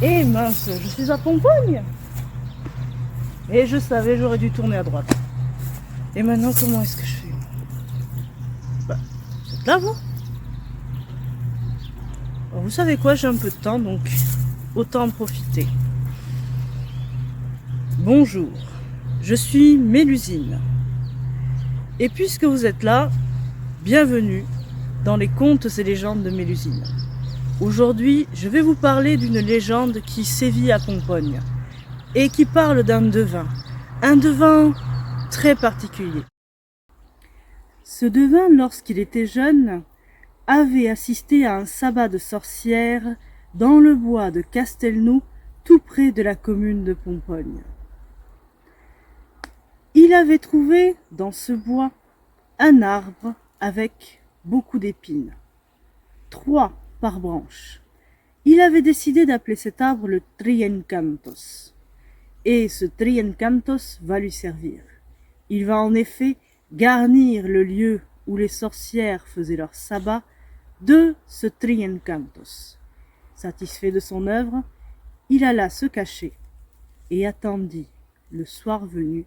Eh mince, je suis à Pompogne. Et je savais, j'aurais dû tourner à droite. Et maintenant, comment est-ce que je fais? Bah, vous êtes là, vous? Alors, vous savez quoi, j'ai un peu de temps, donc autant en profiter. Bonjour, je suis Mélusine. Et puisque vous êtes là, bienvenue dans les contes et légendes de Mélusine. Aujourd'hui, je vais vous parler d'une légende qui sévit à Pompogne et qui parle d'un devin très particulier. Ce devin, lorsqu'il était jeune, avait assisté à un sabbat de sorcières dans le bois de Castelnau, tout près de la commune de Pompogne. Il avait trouvé dans ce bois un arbre avec beaucoup d'épines, 3 par branche. Il avait décidé d'appeler cet arbre le Triencanthos. Et ce Triencanthos va lui servir. Il va en effet garnir le lieu où les sorcières faisaient leur sabbat de ce Triencanthos. Satisfait de son œuvre, il alla se cacher et attendit, le soir venu,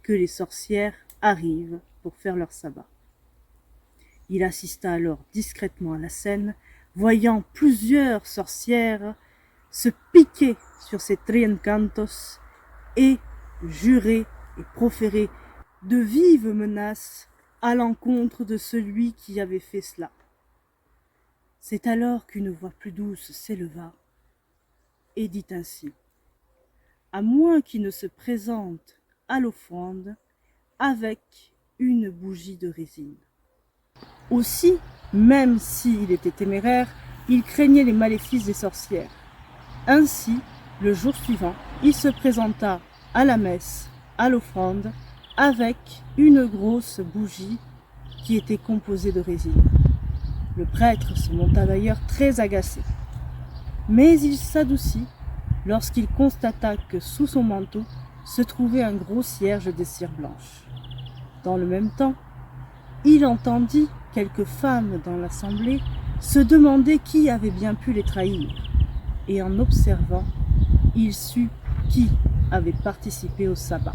que les sorcières arrivent pour faire leur sabbat. Il assista alors discrètement à la scène, voyant plusieurs sorcières se piquer sur ces Triencanthos et jurer et proférer de vives menaces à l'encontre de celui qui avait fait cela. C'est alors qu'une voix plus douce s'éleva et dit ainsi: à moins qu'il ne se présente à l'offrande avec une bougie de résine. Aussi, même s'il était téméraire, il craignait les maléfices des sorcières. Ainsi, le jour suivant, il se présenta à la messe, à l'offrande, avec une grosse bougie qui était composée de résine. Le prêtre se montra d'ailleurs très agacé. Mais il s'adoucit lorsqu'il constata que sous son manteau se trouvait un gros cierge de cire blanche. Dans le même temps, il entendit quelques femmes dans l'assemblée se demander qui avait bien pu les trahir. Et en observant, il sut qui avait participé au sabbat.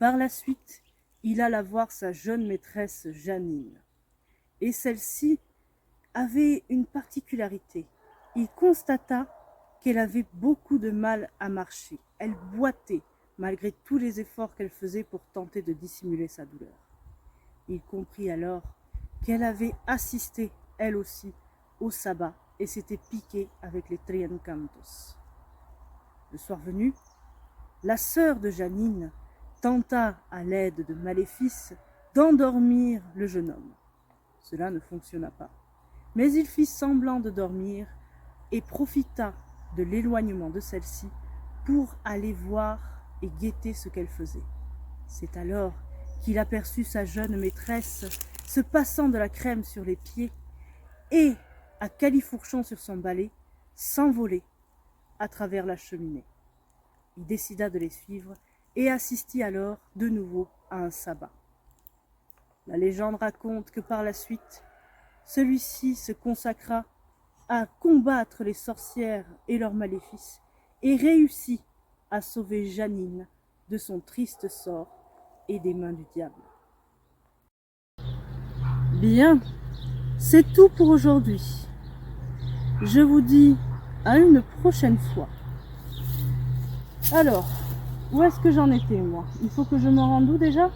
Par la suite, il alla voir sa jeune maîtresse Janine. Et celle-ci avait une particularité. Il constata qu'elle avait beaucoup de mal à marcher. Elle boitait malgré tous les efforts qu'elle faisait pour tenter de dissimuler sa douleur. Il comprit alors qu'elle avait assisté, elle aussi, au sabbat et s'était piquée avec les Triencanthos. Le soir venu, la sœur de Janine tenta, à l'aide de maléfices, d'endormir le jeune homme. Cela ne fonctionna pas, mais il fit semblant de dormir et profita de l'éloignement de celle-ci pour aller voir et guetter ce qu'elle faisait. C'est alors qu'il aperçut sa jeune maîtresse se passant de la crème sur les pieds et, à califourchon sur son balai, s'envoler à travers la cheminée. Il décida de les suivre et assistit alors de nouveau à un sabbat. La légende raconte que par la suite, celui-ci se consacra à combattre les sorcières et leurs maléfices et réussit à sauver Janine de son triste sort et des mains du diable. Bien, c'est tout pour aujourd'hui. Je vous dis à une prochaine fois. Alors, où est-ce que j'en étais moi? Il faut que je me rende où déjà?